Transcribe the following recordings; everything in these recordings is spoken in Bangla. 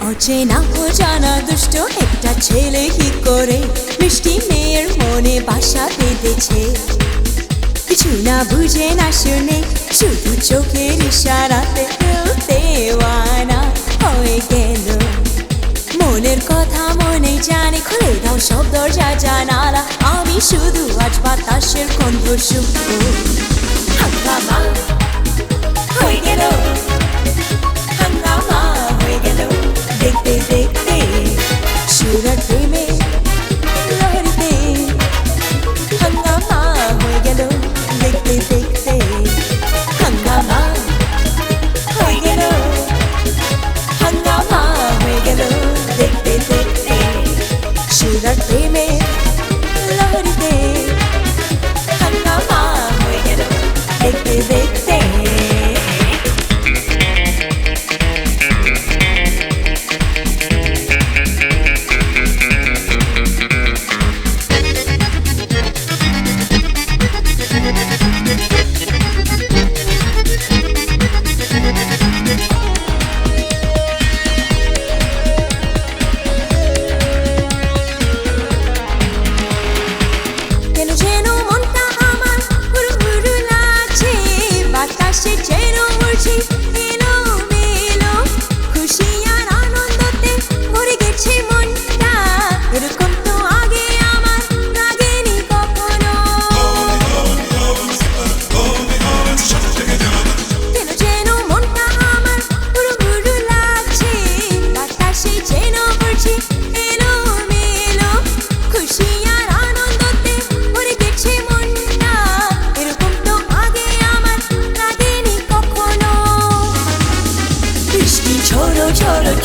অচেনা অজানা দুষ্ট একটা ছেলে কি করে মিষ্টি মেয়ের মনে বাসা বেঁধেছে। কিছু না বুঝে না শুনে শুধু চোখের ইশারাতে দেওয়ানা হয়ে গেল। মনের কথা মনে জানে, খুলে দাও সব দরজা জানালা, আমি শুধু আজ বাতাসের গন্ধ শুনবো। হাঙ্গামা হয়ে গেল, হাঙ্গামা হয়ে গেল, দেখতে দেখতে সুরার প্রেমে লহরিতে। হাঙ্গামা হয়ে গেল, দেখতে দেখতে হাঙ্গামা হয়ে গেল, হাঙ্গামা হয়ে গেল, দেখতে দেখতে সুরার প্রেমে লহরিতে। হাঙ্গামা হয়ে গেল, দেখতে দেখতে।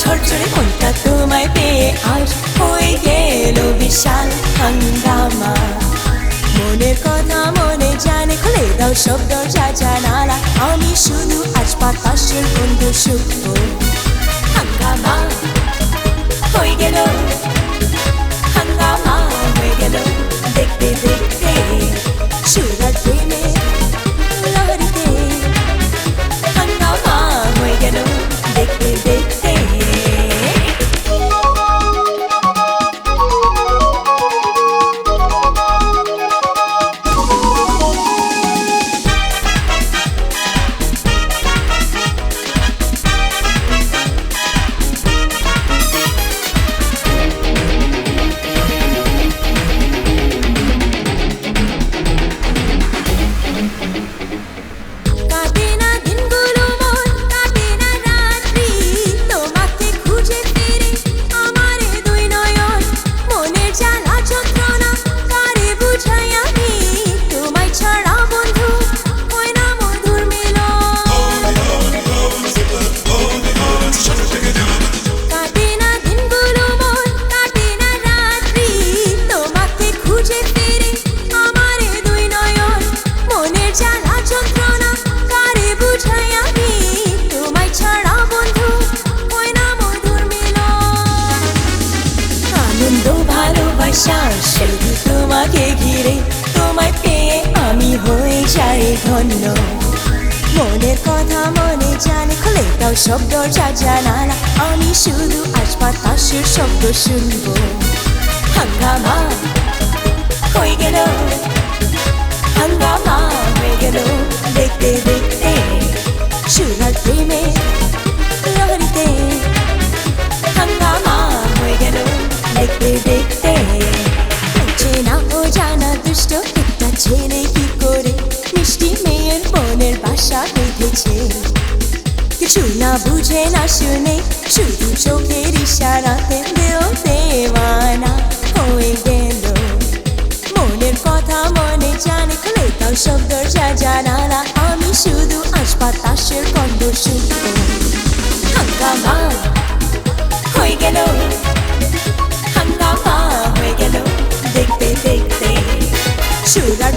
ঝরঝরে মনটা তোমায় পেয়ে আজ হয়ে গেল বিশাল হাঙ্গামা। মনের কথা মনে জানে, খুলে দাও সব দরজা জানালা, আমি শুধু আজ বাতাসের গন্ধ শুকবো। হাঙ্গামা হয়ে গেল, হাঙ্গামা হয়ে গেল, দেখতে দেখতে সুরার প্রেমে লহরিতে। হাঙ্গামা হয়ে গেল, দেখতে দেখতে। শুধু তোমাকে ঘিরে, তোমায় পেয়ে আমি হয়ে যাই ধন্য। মনের কথা মনে জানে, খুলে দাও সব দরজা জানালা, আমি শুধু আজ বাতাসের শব্দ শুনবো। হাঙ্গামা হয়ে গেল, হাঙ্গামা হয়ে গেল, দেখতে দেখতে সুরার প্রেমে লহরিতে। হাঙ্গামা হয়ে গেল, দেখতে দেখতে। অচেনা অজানা দুষ্ট একটা ছেলে কি করে মিষ্টি মেয়ের মনের বাসা বেঁধেছে। কিছু না বুঝে না শুনে শুধু চোখের ইশারাতে দেওয়ানা হয়ে গেল। মনের কথা মনে জানে, খুলে দাও সব দরজা জানালা, আমি শুধু আজ বাতাসের গন্ধ শুনবো। হাঙ্গামা হয়ে গেল, হাঙ্গামা হয়ে গেল, দেখতে দেখতে সুরার